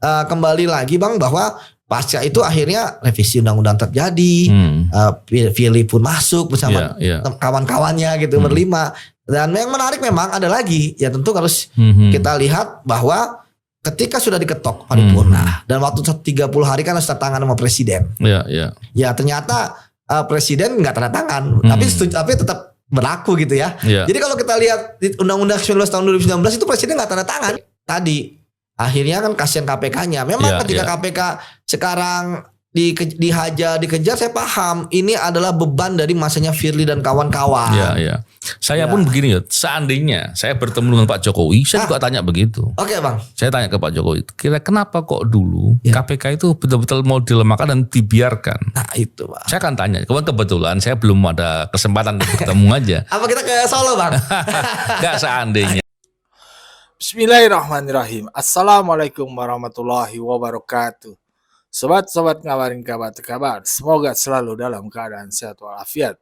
kembali lagi Bang bahwa pasca itu akhirnya revisi undang-undang terjadi, Firly pun masuk bersama kawan-kawannya gitu berlima. Dan yang menarik memang ada lagi, ya tentu harus kita lihat bahwa ketika sudah diketok paripurna dan waktu 30 hari kan harus tanda tangan sama presiden. Ya ternyata presiden nggak tanda tangan, tapi tetap berlaku gitu ya. Jadi kalau kita lihat di Undang-Undang 19 tahun 2019 itu presiden nggak tanda tangan. Tadi akhirnya kan kasihan KPK-nya. Memang ketika KPK sekarang dikejar, saya paham ini adalah beban dari masanya Firly dan kawan-kawan. Saya pun begini ya, seandainya saya bertemu dengan Pak Jokowi, saya juga tanya begitu. Oke Bang. Saya tanya ke Pak Jokowi, kira kenapa kok dulu KPK itu betul-betul mau dilemahkan dan dibiarkan? Nah itu Bang. Saya akan tanya, kebetulan saya belum ada kesempatan untuk ketemu aja. Apa kita ke Solo Bang? Enggak, seandainya. Bismillahirrahmanirrahim. Assalamualaikum warahmatullahi wabarakatuh. Sobat-sobat ngabarin kabar, semoga selalu dalam keadaan sehat walafiat,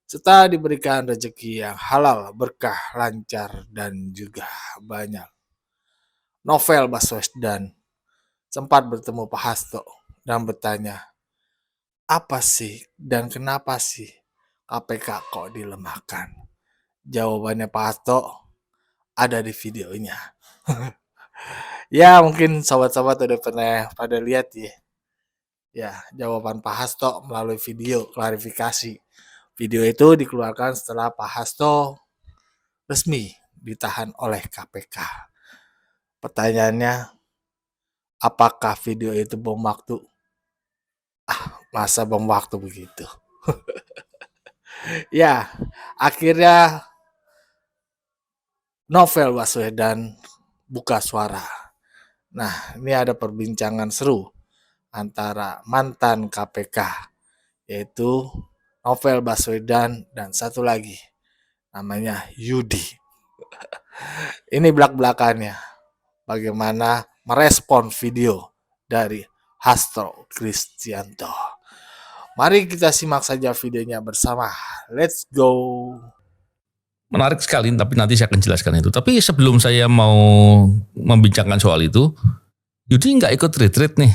serta diberikan rezeki yang halal, berkah, lancar, dan juga banyak. Novel Baswedan sempat bertemu Pak Hasto dan bertanya, apa sih dan kenapa sih KPK kok dilemahkan? Jawabannya Pak Hasto ada di videonya. Ya mungkin sobat-sobat udah pernah pada lihat ya. Ya, jawaban Pak Hasto melalui video klarifikasi. Video itu dikeluarkan setelah Pak Hasto resmi ditahan oleh KPK. Pertanyaannya, apakah video itu bom waktu? Masa bom waktu begitu? Ya, akhirnya Novel Baswedan buka suara. Nah, ini ada perbincangan seru antara mantan KPK, yaitu Novel Baswedan dan satu lagi namanya Yudi. Ini belak-belakannya bagaimana merespon video dari Hasto Kristianto. Mari kita simak saja videonya bersama. Let's go. Menarik sekali, tapi nanti saya akan jelaskan itu. Tapi sebelum saya mau membincangkan soal itu, Yudi nggak ikut retreat nih.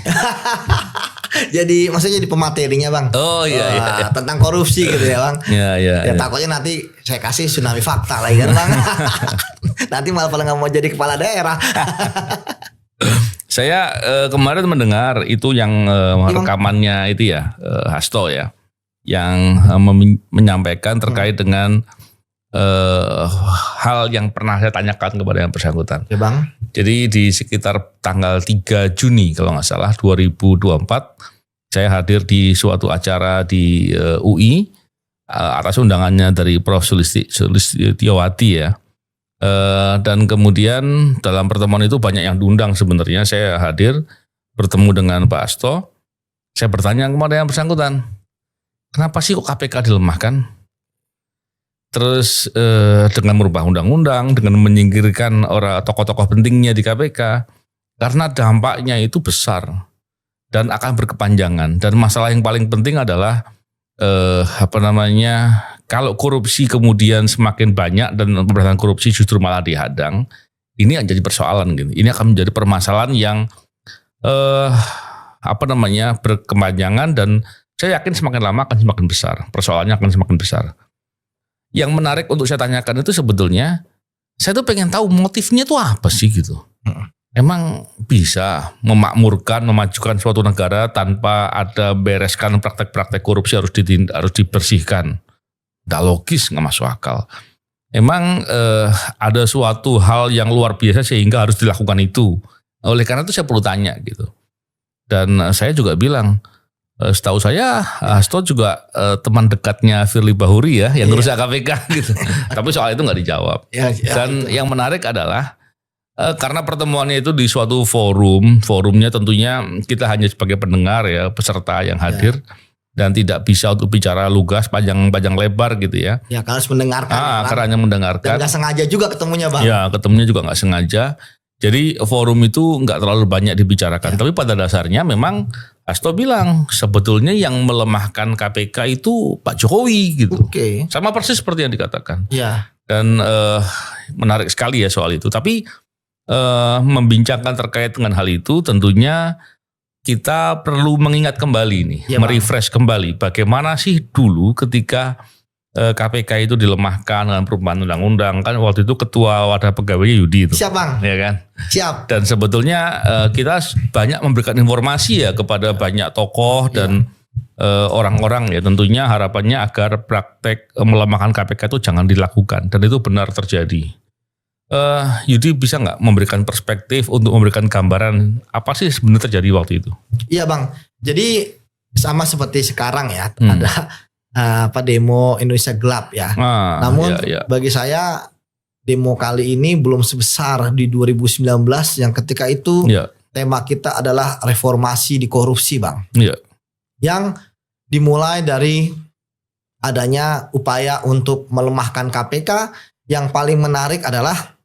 Jadi maksudnya jadi pematerinya Bang. Oh iya. Tentang korupsi gitu ya Bang. Iya. Takutnya nanti saya kasih tsunami fakta lagi kan Bang. Nanti malah pada nggak mau jadi kepala daerah. Saya kemarin mendengar itu yang rekamannya itu ya Hasto ya, yang menyampaikan terkait dengan hal yang pernah saya tanyakan kepada yang bersangkutan. Ya Bang. Jadi di sekitar tanggal 3 Juni kalau nggak salah 2024 saya hadir di suatu acara di UI atas undangannya dari Prof. Sulistiowati ya. Dan kemudian dalam pertemuan itu banyak yang diundang sebenarnya. Saya hadir bertemu dengan Pak Hasto. Saya bertanya kepada yang bersangkutan, kenapa sih kok KPK dilemahkan? Terus dengan merubah undang-undang, dengan menyingkirkan orang tokoh-tokoh pentingnya di KPK, karena dampaknya itu besar dan akan berkepanjangan. Dan masalah yang paling penting adalah kalau korupsi kemudian semakin banyak dan pemberantasan korupsi justru malah dihadang, ini akan jadi persoalan gitu. Ini akan menjadi permasalahan yang berkepanjangan dan saya yakin semakin lama akan semakin besar. Persoalannya akan semakin besar. Yang menarik untuk saya tanyakan itu sebetulnya, saya tuh pengen tahu motifnya tuh apa sih gitu. Emang bisa memakmurkan, memajukan suatu negara tanpa ada bereskan praktek-praktek korupsi harus dibersihkan. Nggak logis, nggak masuk akal. Emang ada suatu hal yang luar biasa sehingga harus dilakukan itu. Oleh karena itu saya perlu tanya gitu. Dan saya juga bilang, setahu saya Hasto juga teman dekatnya Firly Bahuri ya yang ngerusak KPK gitu. Tapi soal itu nggak dijawab. Dan yang menarik adalah karena pertemuannya itu di suatu forumnya tentunya kita hanya sebagai pendengar ya, peserta yang hadir dan tidak bisa untuk bicara lugas panjang lebar gitu ya. Ya kan harus mendengarkan. Karena hanya mendengarkan. Dan nggak sengaja juga ketemunya Bang. Ya ketemunya juga nggak sengaja. Jadi forum itu nggak terlalu banyak dibicarakan. Tapi pada dasarnya memang Hasto bilang sebetulnya yang melemahkan KPK itu Pak Jokowi gitu. Sama persis seperti yang dikatakan. Ya. Dan menarik sekali ya soal itu. Tapi membincangkan terkait dengan hal itu, tentunya kita perlu mengingat kembali nih, merefresh kembali bagaimana sih dulu ketika KPK itu dilemahkan dengan perubahan undang-undang. Kan waktu itu ketua wadah pegawainya Yudi itu. Siap Bang. Ya kan? Siap. Dan sebetulnya kita banyak memberikan informasi ya kepada banyak tokoh dan orang-orang ya, tentunya harapannya agar praktek melemahkan KPK itu jangan dilakukan, dan itu benar terjadi. Yudi bisa nggak memberikan perspektif untuk memberikan gambaran apa sih sebenarnya terjadi waktu itu? Iya Bang, jadi sama seperti sekarang ya, ada demo Indonesia Gelap ya. Namun bagi saya demo kali ini belum sebesar di 2019 yang ketika itu tema kita adalah reformasi di korupsi Bang. Yang dimulai dari adanya upaya untuk melemahkan KPK. Yang paling menarik adalah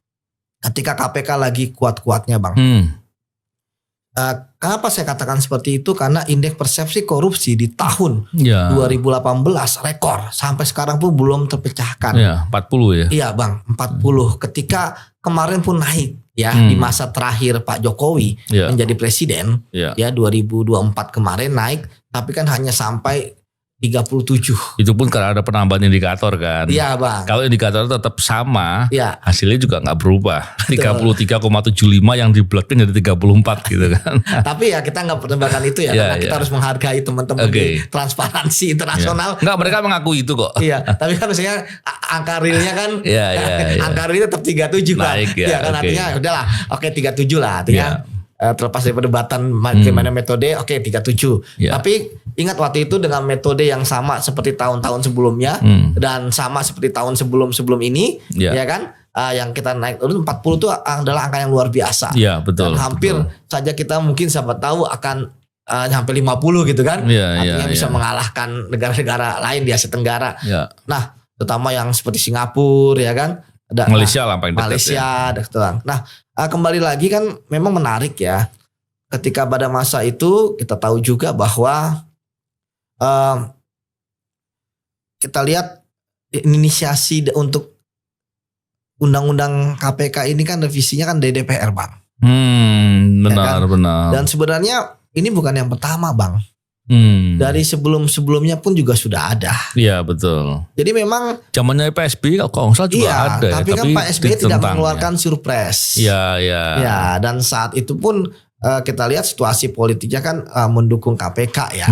ketika KPK lagi kuat-kuatnya Bang. Kenapa saya katakan seperti itu? Karena indeks persepsi korupsi di tahun 2018 rekor. Sampai sekarang pun belum terpecahkan. 40 ya? Iya Bang, 40. Ketika kemarin pun naik ya di masa terakhir Pak Jokowi menjadi presiden. Ya 2024 kemarin naik. Tapi kan hanya sampai 37. Itu pun karena ada penambahan indikator kan. Iya Bang. Kalau indikator tetap sama, hasilnya juga nggak berubah. 33,75 yang di Blackpink jadi 34 gitu kan. Tapi ya kita nggak perdebatkan itu ya, karena kita harus menghargai teman-teman di Transparansi Internasional. Nggak, mereka mengaku itu kok. Iya, tapi kan misalnya angka realnya kan, angka realnya tetap 37 kan. Naik, kan artinya udahlah, 37 lah artinya. Terlepas dari perdebatan bagaimana metode, 37. Tapi ingat waktu itu dengan metode yang sama seperti tahun-tahun sebelumnya dan sama seperti tahun sebelum ini, ya kan? Yang kita naik turun 40 itu adalah angka yang luar biasa. Iya, betul. Dan hampir saja kita mungkin siapa tahu akan sampai 50 gitu kan? Artinya bisa mengalahkan negara-negara lain di Asia Tenggara. Nah, terutama yang seperti Singapura, ya kan? Malaysia lah paling dekat. Malaysia, Nah, kembali lagi kan memang menarik ya. Ketika pada masa itu kita tahu juga bahwa kita lihat inisiasi untuk undang-undang KPK ini kan revisinya kan dari DPR Bang. Benar, ya kan? Benar. Dan sebenarnya ini bukan yang pertama Bang. Dari sebelum-sebelumnya pun juga sudah ada. Iya betul. Jadi memang zamannya PSBY kalau nggak salah juga ada. Tapi kan Pak SBY tidak mengeluarkan surpres. Iya. Dan saat itu pun kita lihat situasi politiknya kan mendukung KPK ya.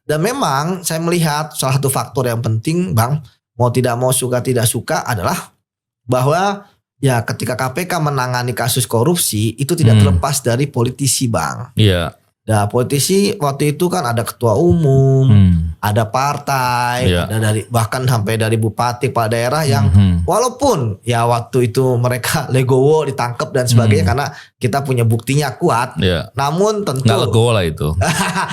Dan memang saya melihat salah satu faktor yang penting Bang, mau tidak mau suka tidak suka adalah bahwa ya ketika KPK menangani kasus korupsi itu tidak terlepas dari politisi Bang. Iya. Nah, politisi waktu itu kan ada ketua umum, ada partai, ada dari bahkan sampai dari bupati kepala daerah yang walaupun ya waktu itu mereka legowo ditangkap dan sebagainya karena kita punya buktinya kuat. Namun tentu nggak legowo lah itu.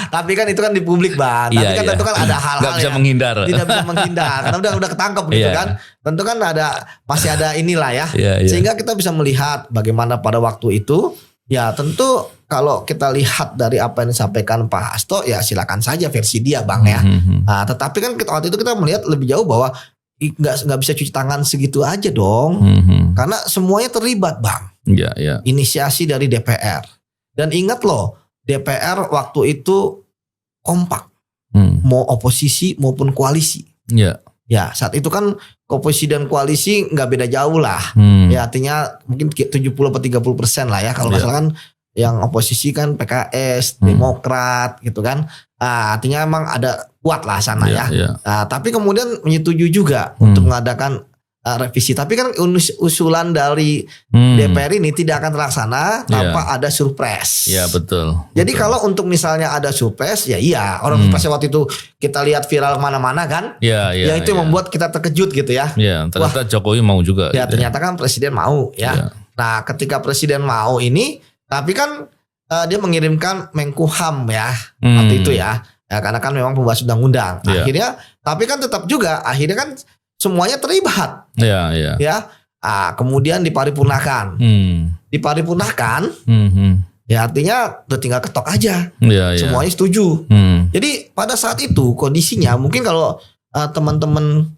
Tapi kan itu kan di publik Bang. Tapi kan tentu kan ada hal-hal nggak bisa yang menghindar. Tidak bisa menghindar karena udah ketangkep gitu kan. Tentu kan masih ada inilah ya. Sehingga kita bisa melihat bagaimana pada waktu itu. Ya tentu kalau kita lihat dari apa yang disampaikan Pak Hasto ya silakan saja versi dia Bang ya. Nah, tetapi kan waktu itu kita melihat lebih jauh bahwa nggak bisa cuci tangan segitu aja dong. Karena semuanya terlibat Bang. Inisiasi dari DPR. Dan ingat loh DPR waktu itu kompak. Mau oposisi maupun koalisi. Ya saat itu kan oposisi dan koalisi nggak beda jauh lah. Ya artinya mungkin 70-30% lah ya. Kalau nggak salah kan yang oposisi kan PKS, Demokrat gitu kan. Artinya emang ada kuat lah sana ya. Tapi kemudian menyetujui juga untuk mengadakan revisi. Tapi kan usulan dari DPR ini tidak akan terlaksana tanpa ada surpres. Iya betul. Jadi kalau untuk misalnya ada surpres, ya iya. Orang surprise waktu itu kita lihat viral mana-mana kan. Yang itu membuat kita terkejut gitu ya. Ternyata Jokowi mau juga. Ya gitu ternyata kan presiden mau ya. Nah ketika presiden mau ini, tapi kan dia mengirimkan Menkumham ya waktu itu ya. Karena kan memang pembahas undang-undang. Akhirnya, tapi kan tetap juga akhirnya kan semuanya terlibat. Ya. Kemudian diparipurnakan. Diparipurnakan. Ya artinya udah tinggal ketok aja. Semuanya setuju. Jadi pada saat itu kondisinya mungkin kalau teman-teman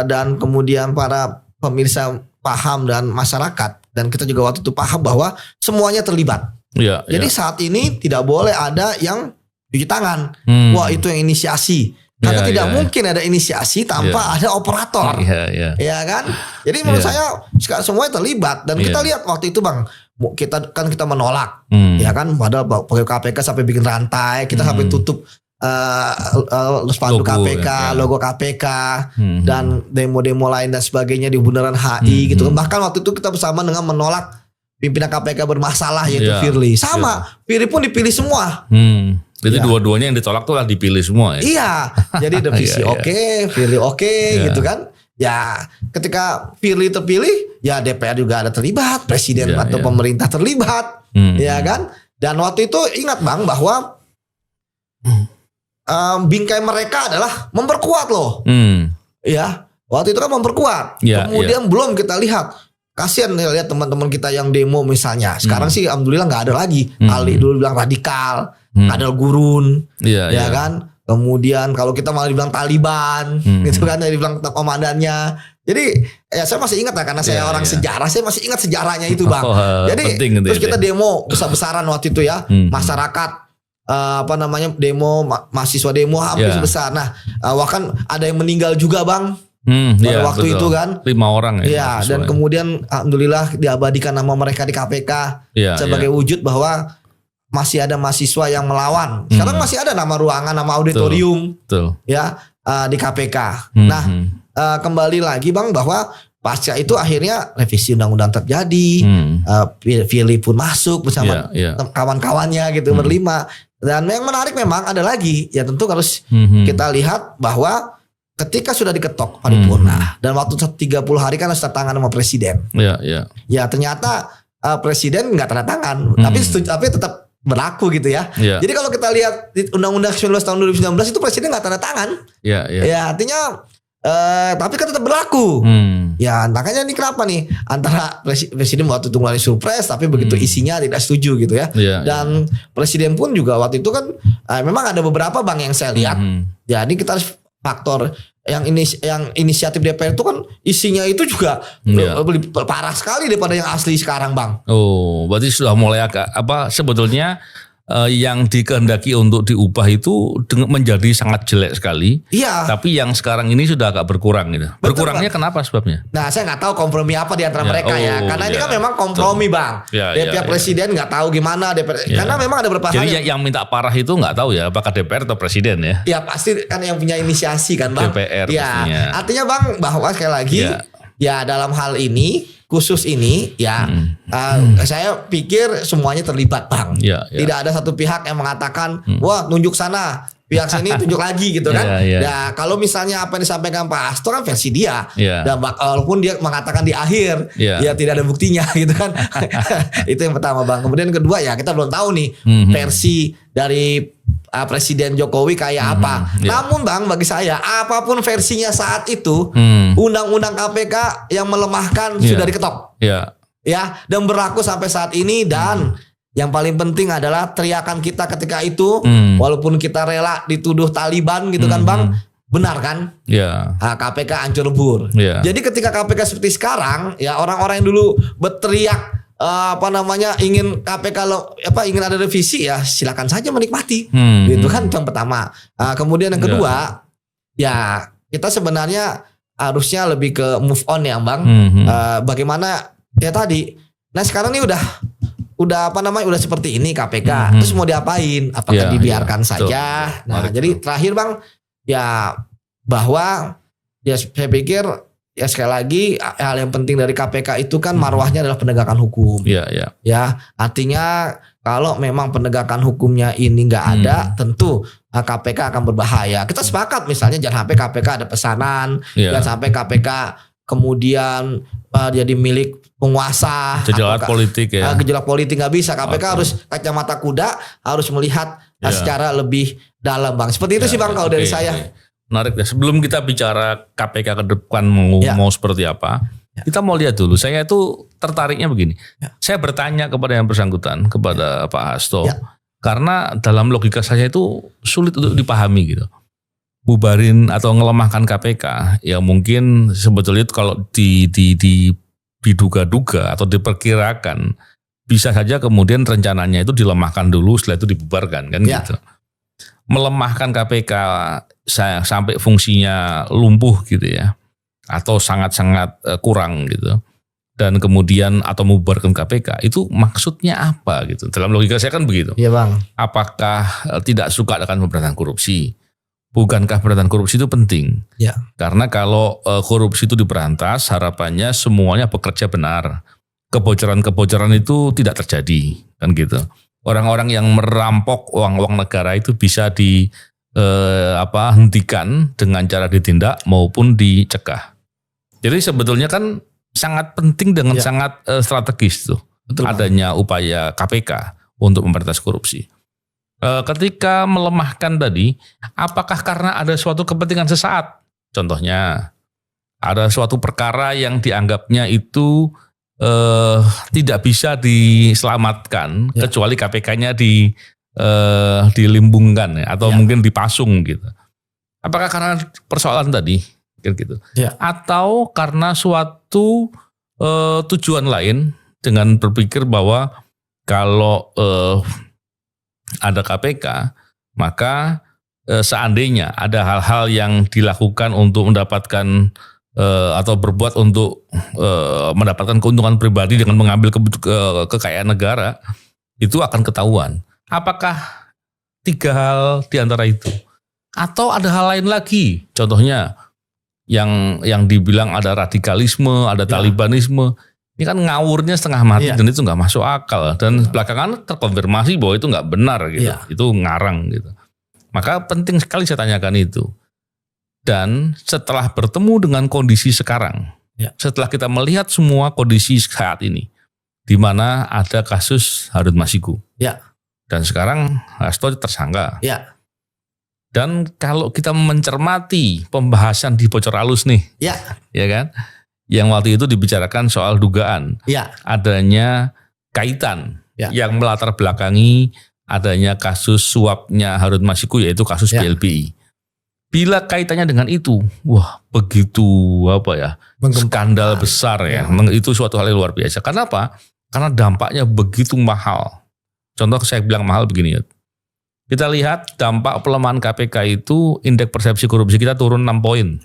dan kemudian para pemirsa paham dan masyarakat dan kita juga waktu itu paham bahwa semuanya terlibat. Jadi saat ini tidak boleh ada yang cuci tangan. Wah itu yang inisiasi. Karena tidak mungkin ada inisiasi tanpa ada operator. Ya kan? Jadi menurut saya semuanya terlibat dan kita lihat waktu itu Bang, kita menolak. Ya kan? Padahal KPK sampai bikin rantai, kita sampai tutup spanduk KPK, logo KPK dan demo-demo lain dan sebagainya di Bundaran HI gitu. Bahkan waktu itu kita bersama dengan menolak pimpinan KPK bermasalah yaitu Firly. Sama, Firly pun dipilih semua. Jadi dua-duanya yang ditolak tuh lah dipilih semua ya. Iya. Jadi revisi Firly gitu kan. Ya, ketika Firly terpilih, ya DPR juga ada terlibat, presiden atau pemerintah terlibat. Ya kan? Dan waktu itu ingat Bang bahwa bingkai mereka adalah memperkuat loh. Ya, waktu itu kan memperkuat. Kemudian belum kita lihat. Kasian lihat teman-teman kita yang demo misalnya. Sekarang sih alhamdulillah nggak ada lagi. Ali dulu bilang radikal, ada gurun, ya kan. Kemudian kalau kita malah dibilang Taliban, gitu kan, dibilang komandannya. Jadi ya saya masih ingat lah karena saya orang sejarah, saya masih ingat sejarahnya itu Bang. Jadi terus kita demo besar-besaran waktu itu ya, masyarakat. Demo mahasiswa demo hampir sebesar. Nah, bahkan ada yang meninggal juga Bang. Pada waktu itu kan 5 orang ya. Dan kemudian alhamdulillah diabadikan nama mereka di KPK sebagai wujud bahwa masih ada mahasiswa yang melawan. Sekarang masih ada nama ruangan, nama auditorium ya di KPK. Nah, kembali lagi Bang bahwa pasca itu akhirnya revisi undang-undang terjadi. Firly pun masuk bersama kawan-kawannya gitu berlima. Dan yang menarik memang ada lagi, ya tentu harus kita lihat bahwa ketika sudah diketok paripurna dan waktu 30 hari kan harus tanda tangan sama presiden. Ya ternyata presiden nggak tanda tangan, tapi tetap berlaku gitu ya. Jadi kalau kita lihat di Undang-Undang 19 tahun 2019 itu presiden nggak tanda tangan. Ya artinya tapi kan tetap berlaku. Ya makanya ini kenapa nih antara presiden waktu itu ngeluarin surprise tapi begitu isinya tidak setuju gitu ya. Dan presiden pun juga waktu itu kan memang ada beberapa Bang yang saya lihat. Jadi kita harus faktor yang inisiatif DPR itu kan isinya itu juga lebih parah sekali daripada yang asli sekarang Bang. Oh, berarti sudah mulai sebetulnya yang dikehendaki untuk diubah itu menjadi sangat jelek sekali. Tapi yang sekarang ini sudah agak berkurang gitu. Berkurangnya kenapa sebabnya? Nah, saya nggak tahu kompromi apa di antara mereka ya. Karena ini kan memang kompromi Bang. DPR presiden nggak tahu gimana DPR. Karena memang ada beberapa hal. Jadi yang minta parah itu nggak tahu ya apakah DPR atau presiden ya? Ya pasti kan yang punya inisiasi kan Bang. DPR pastinya. Artinya Bang bahwa sekali lagi ya dalam hal ini khusus ini ya saya pikir semuanya terlibat Bang. Tidak ada satu pihak yang mengatakan wah tunjuk sana, pihak sini tunjuk lagi gitu kan. Ya kalau misalnya apa yang disampaikan Pak Hasto kan versi dia. Dan walaupun dia mengatakan di akhir ya tidak ada buktinya gitu kan. Itu yang pertama Bang. Kemudian kedua ya kita belum tahu nih versi dari Presiden Jokowi kayak apa. Namun Bang bagi saya apapun versinya saat itu undang-undang KPK yang melemahkan sudah diketok. Ya dan berlaku sampai saat ini dan yang paling penting adalah teriakan kita ketika itu walaupun kita rela dituduh Taliban gitu kan Bang, benar kan? KPK hancur lebur. Jadi ketika KPK seperti sekarang ya orang-orang yang dulu berteriak ingin KPK ingin ada revisi ya silakan saja menikmati gitu kan itu yang pertama. Kemudian yang kedua ya kita sebenarnya harusnya lebih ke move on ya Bang. Bagaimana ya tadi. Nah sekarang ini udah udah seperti ini KPK. Terus mau diapain? Apakah dibiarkan saja? Nah jadi terakhir Bang ya bahwa ya saya pikir ya sekali lagi hal yang penting dari KPK itu kan marwahnya adalah penegakan hukum. Ya artinya kalau memang penegakan hukumnya ini nggak ada, tentu KPK akan berbahaya. Kita sepakat misalnya jangan sampai KPK ada pesanan, jangan sampai KPK kemudian jadi milik penguasa. Gejolak politik ya. Gejolak politik nggak bisa. KPK harus kacamata kuda, harus melihat secara lebih dalam Bang. Seperti itu sih Bang kalau dari saya. Menarik ya. Sebelum kita bicara KPK ke depan mau seperti apa, kita mau lihat dulu. Saya itu tertariknya begini. Saya bertanya kepada yang bersangkutan, kepada Pak Hasto, karena dalam logika saya itu sulit untuk dipahami gitu. Bubarin atau ngelemahkan KPK, ya mungkin sebetulnya itu kalau di diduga-duga atau diperkirakan bisa saja kemudian rencananya itu dilemahkan dulu, setelah itu dibubarkan kan gitu. Melemahkan KPK sampai fungsinya lumpuh gitu ya, atau sangat-sangat kurang gitu. Dan kemudian atau membubarkan KPK itu maksudnya apa gitu? Dalam logika saya kan begitu. Iya bang. Apakah tidak suka dengan pemberantasan korupsi? Bukankah pemberantasan korupsi itu penting? Ya. Karena kalau korupsi itu diberantas, harapannya semuanya bekerja benar. Kebocoran-kebocoran itu tidak terjadi, kan gitu. Orang-orang yang merampok uang-uang negara itu bisa hentikan dengan cara ditindak maupun dicegah. Jadi sebetulnya kan sangat penting dengan sangat strategis tuh. Betul, adanya upaya KPK untuk memberantas korupsi. Ketika melemahkan tadi, apakah karena ada suatu kepentingan sesaat? Contohnya, ada suatu perkara yang dianggapnya itu tidak bisa diselamatkan kecuali KPK-nya dilimbungkan atau mungkin dipasung gitu. Apakah karena persoalan tadi? Gitu. Atau karena suatu tujuan lain dengan berpikir bahwa kalau ada KPK maka seandainya ada hal-hal yang dilakukan untuk mendapatkan atau berbuat untuk mendapatkan keuntungan pribadi dengan mengambil kekayaan negara itu akan ketahuan. Apakah 3 hal di antara itu? Atau ada hal lain lagi? Contohnya yang dibilang ada radikalisme, ada talibanisme, ini kan ngawurnya setengah mati dan itu nggak masuk akal dan belakangan terkonfirmasi bahwa itu nggak benar gitu, itu ngarang gitu. Maka penting sekali saya tanyakan itu. Dan setelah bertemu dengan kondisi sekarang, setelah kita melihat semua kondisi saat ini, di mana ada kasus Harun Masiku, dan sekarang Hasto tersangka. Dan kalau kita mencermati pembahasan di Bocor Halus nih, ya kan, yang waktu itu dibicarakan soal dugaan adanya kaitan yang melatar belakangi adanya kasus suapnya Harun Masiku, yaitu kasus BLBI. Bila kaitannya dengan itu, wah begitu skandal besar ya. Itu suatu hal yang luar biasa. Kenapa? Karena dampaknya begitu mahal. Contoh saya bilang mahal begini ya. Kita lihat dampak pelemahan KPK itu indeks persepsi korupsi kita turun 6 poin.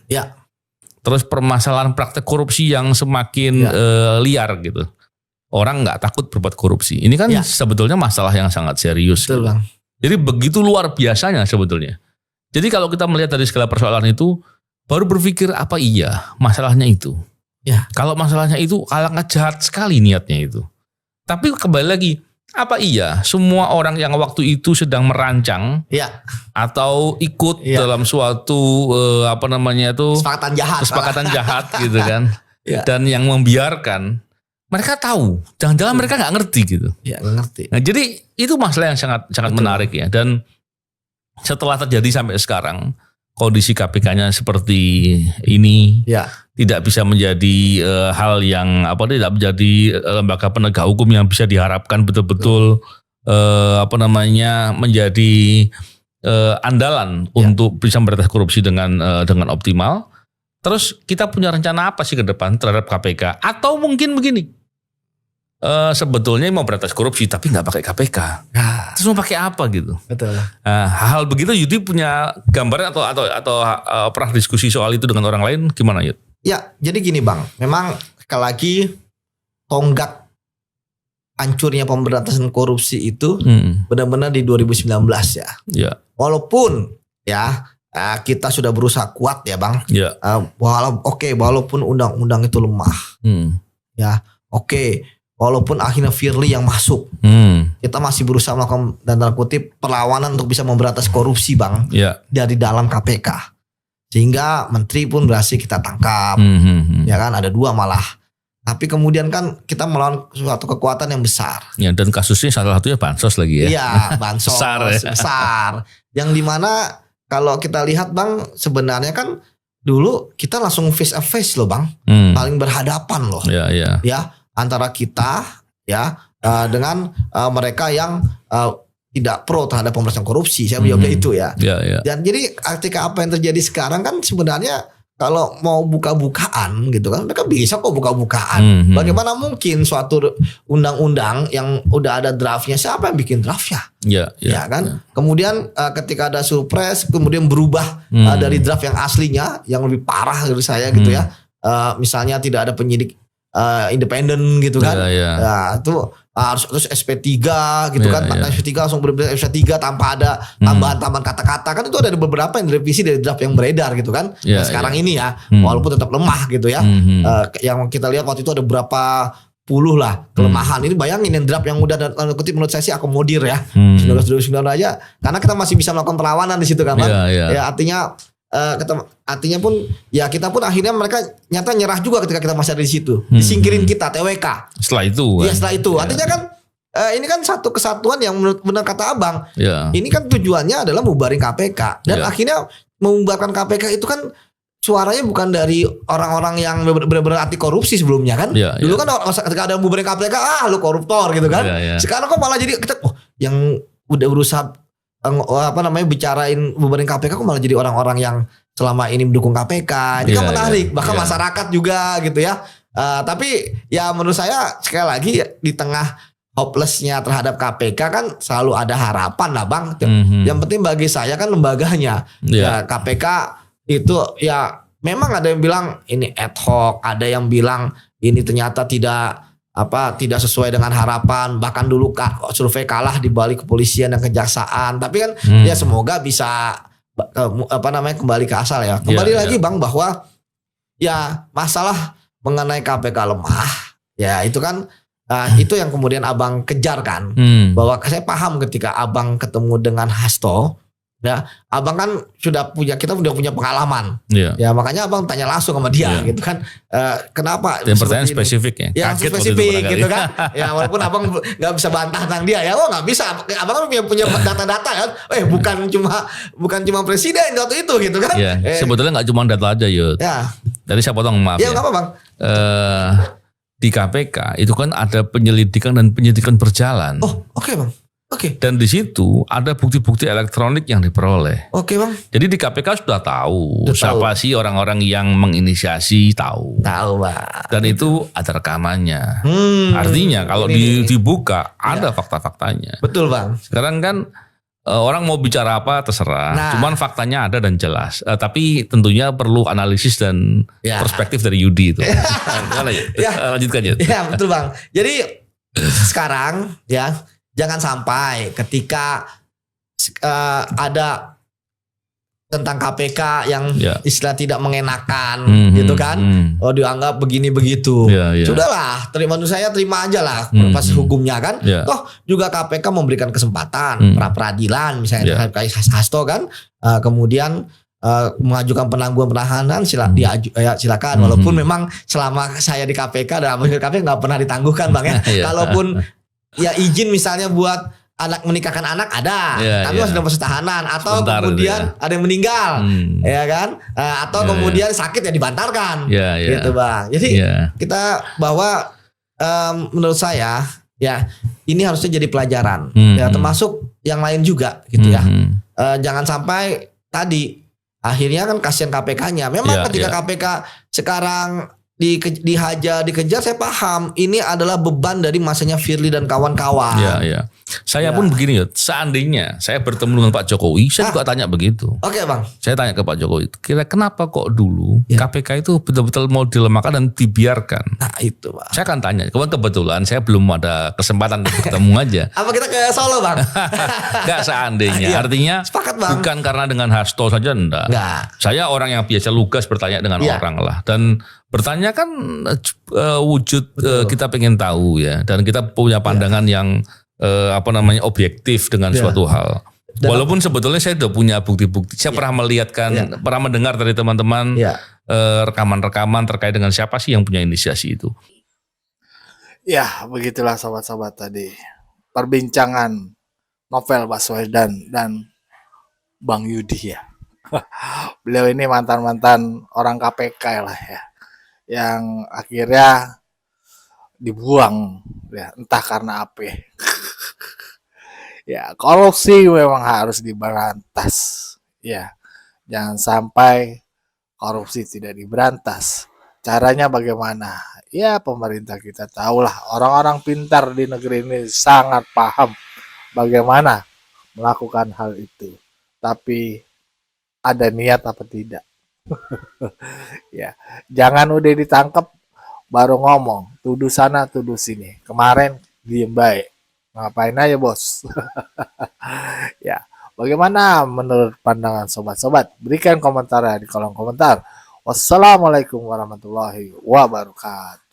Terus permasalahan praktek korupsi yang semakin liar gitu. Orang nggak takut berbuat korupsi. Ini kan sebetulnya masalah yang sangat serius. Betul, Bang. Jadi begitu luar biasanya sebetulnya. Jadi kalau kita melihat dari segala persoalan itu, baru berpikir apa iya masalahnya itu. Kalau masalahnya itu alangkah jahat sekali niatnya itu. Tapi kembali lagi, apa iya semua orang yang waktu itu sedang merancang atau ikut dalam suatu kesepakatan jahat gitu kan, dan yang membiarkan, mereka tahu, jangan-jangan mereka nggak ngerti gitu. Nggak ngerti. Nah, jadi itu masalah yang sangat menarik ya. Dan setelah terjadi sampai sekarang, kondisi KPK-nya seperti ini, tidak bisa menjadi hal yang tidak menjadi lembaga penegak hukum yang bisa diharapkan betul-betul menjadi andalan untuk bisa memberantas korupsi dengan optimal. Terus kita punya rencana apa sih ke depan terhadap KPK? Atau mungkin begini, sebetulnya mau berantas korupsi tapi nggak pakai KPK. Terus mau pakai apa gitu? Betul. Hal begitu Yudi punya gambaran atau pernah diskusi soal itu dengan orang lain gimana Yud? Ya, jadi gini Bang, memang sekali lagi tonggak hancurnya pemberantasan korupsi itu benar-benar di 2019 ya. Walaupun kita sudah berusaha kuat ya Bang. Walaupun undang-undang itu lemah. Walaupun akhirnya Firly yang masuk, kita masih berusaha melakukan dan tanda kutip perlawanan untuk bisa memberantas korupsi Bang dari dalam KPK. Sehingga menteri pun berhasil kita tangkap, ya kan, ada 2 malah. Tapi kemudian kan kita melawan suatu kekuatan yang besar. Ya, dan kasusnya salah satunya bansos lagi ya. Iya, bansos besar. Yang dimana kalau kita lihat Bang, sebenarnya kan dulu kita langsung face to face loh Bang, paling berhadapan loh. Ya, antara kita dengan mereka yang tidak pro terhadap pemberantasan korupsi. Saya menjawabnya itu ya. Dan jadi ketika apa yang terjadi sekarang kan sebenarnya kalau mau buka-bukaan gitu kan, mereka bisa kok buka-bukaan. Bagaimana mungkin suatu undang-undang yang udah ada draftnya, siapa yang bikin draftnya? Ya kan. Kemudian ketika ada surprise, kemudian berubah dari draft yang aslinya, yang lebih parah dari saya gitu ya. Misalnya tidak ada penyidik independen gitu kan. Ya, itu harus terus SP3 gitu kan. SP3 langsung berbeda SP3 tanpa ada tambahan-tambahan kata-kata kan, itu ada beberapa yang direvisi dari draft yang beredar gitu kan. Dan sekarang ini ya walaupun tetap lemah gitu ya. Yang kita lihat waktu itu ada berapa puluh lah kelemahan. Ini bayangin yang draft yang udah tanda kutip menurut saya sih akomodir ya. 1929 aja karena kita masih bisa melakukan perlawanan di situ kan. Ya artinya pun ya kita pun akhirnya mereka nyata nyerah juga ketika kita masih ada di situ. Disingkirin kita TWK. Setelah itu. Iya setelah itu. Artinya kan ini kan satu kesatuan yang menurut benar kata Abang. Ini kan tujuannya adalah membubarin KPK dan akhirnya membubarkan KPK itu kan suaranya bukan dari orang-orang yang benar-benar anti korupsi sebelumnya kan. Dulu kan ketika ada membubarin KPK, lu koruptor gitu kan. Sekarang kok malah jadi kita yang udah berusaha bicarain bubarin KPK kok malah jadi orang-orang yang selama ini mendukung KPK. Ini kan menarik, bahkan masyarakat juga gitu ya. Tapi ya menurut saya sekali lagi di tengah hopelessnya terhadap KPK kan selalu ada harapan lah Bang. Yang penting bagi saya kan lembaganya. Ya, KPK itu ya memang ada yang bilang ini ad hoc, ada yang bilang ini ternyata tidak sesuai dengan harapan, bahkan dulu survei kalah di balik kepolisian dan kejaksaan. Tapi kan ya semoga bisa kembali ke asal ya. Kembali lagi Bang bahwa ya masalah mengenai KPK lemah ya itu kan itu yang kemudian Abang kejar kan. Bahwa saya paham ketika Abang ketemu dengan Hasto. Ya, Abang kan kita udah punya pengalaman. Ya makanya Abang tanya langsung sama dia gitu kan. Kenapa? Dan pertanyaan spesifik ya. Yang spesifik gitu kan. Ya walaupun Abang nggak bisa bantah tentang dia ya. Nggak bisa. Abang kan punya data-data kan. Bukan cuma presiden waktu itu gitu kan. Sebetulnya nggak cuma data aja Yud. Tadi saya potong maaf ya. Nggak apa Bang. Di KPK itu kan ada penyelidikan dan penyidikan berjalan. Oh oke Bang. Dan di situ ada bukti-bukti elektronik yang diperoleh. Bang. Jadi di KPK sudah tahu siapa sih orang-orang yang menginisiasi, tahu. Bang. Dan itu ada rekamannya. Artinya kalau dibuka ada fakta-faktanya. Betul Bang. Sekarang kan orang mau bicara apa terserah. Cuman faktanya ada dan jelas. Tapi tentunya perlu analisis dan perspektif dari Yudi itu. Lanjutkan ya. Ya betul Bang. Jadi sekarang ya. Jangan sampai ketika ada tentang KPK yang istilah tidak mengenakan gitu kan. Dianggap begini begitu. Sudahlah, menurut saya terima aja lah proses hukumnya kan. Toh juga KPK memberikan kesempatan pra peradilan misalnya kayak Hasto kan. Kemudian mengajukan penangguhan penahanan silakan. Walaupun memang selama saya di KPK dan KPK nggak pernah ditangguhkan Bang ya. Kalaupun ya izin misalnya buat menikahkan anak ada, tapi masih dalam proses tahanan atau sebentar, kemudian ada yang meninggal, ya kan, atau kemudian sakit ya dibantarkan, gitu Bang. Jadi kita bahwa menurut saya ya ini harusnya jadi pelajaran, ya termasuk yang lain juga, gitu ya. Jangan sampai tadi akhirnya kan kasihan KPK-nya. Memang ketika KPK sekarang dikejar, saya paham ini adalah beban dari masanya Firly dan kawan-kawan. Saya pun begini Yud, seandainya saya bertemu dengan Pak Jokowi, saya juga tanya begitu. Oke Bang. Saya tanya ke Pak Jokowi, kira kenapa kok dulu KPK itu betul-betul mau dilemahkan dan dibiarkan? Nah itu Bang. Saya akan tanya, kebetulan saya belum ada kesempatan untuk ketemu aja. Apa kita ke Solo Bang? Enggak seandainya, artinya sepakat, Bang. Bukan karena dengan Hasto saja enggak. Saya orang yang biasa lugas bertanya dengan orang lah. Dan bertanya kan wujud kita pengen tahu ya. Dan kita punya pandangan yang objektif dengan suatu hal. Walaupun sebetulnya saya sudah punya bukti-bukti. Saya pernah melihatkan, pernah mendengar dari teman-teman rekaman-rekaman terkait dengan siapa sih yang punya inisiasi itu. Ya, begitulah sobat-sobat tadi. Perbincangan Novel Baswedan dan Bang Yudi ya. Beliau ini mantan-mantan orang KPK lah ya. Yang akhirnya dibuang ya, entah karena apa. Ya, korupsi memang harus diberantas. Ya, jangan sampai korupsi tidak diberantas. Caranya bagaimana? Ya pemerintah kita tahulah, orang-orang pintar di negeri ini sangat paham bagaimana melakukan hal itu. Tapi ada niat apa tidak? Ya, jangan udah ditangkap baru ngomong, tuduh sana tuduh sini. Kemarin diem baik. Ngapain aja bos? Ya, bagaimana menurut pandangan sobat-sobat? Berikan komentar di kolom komentar. Wassalamualaikum warahmatullahi wabarakatuh.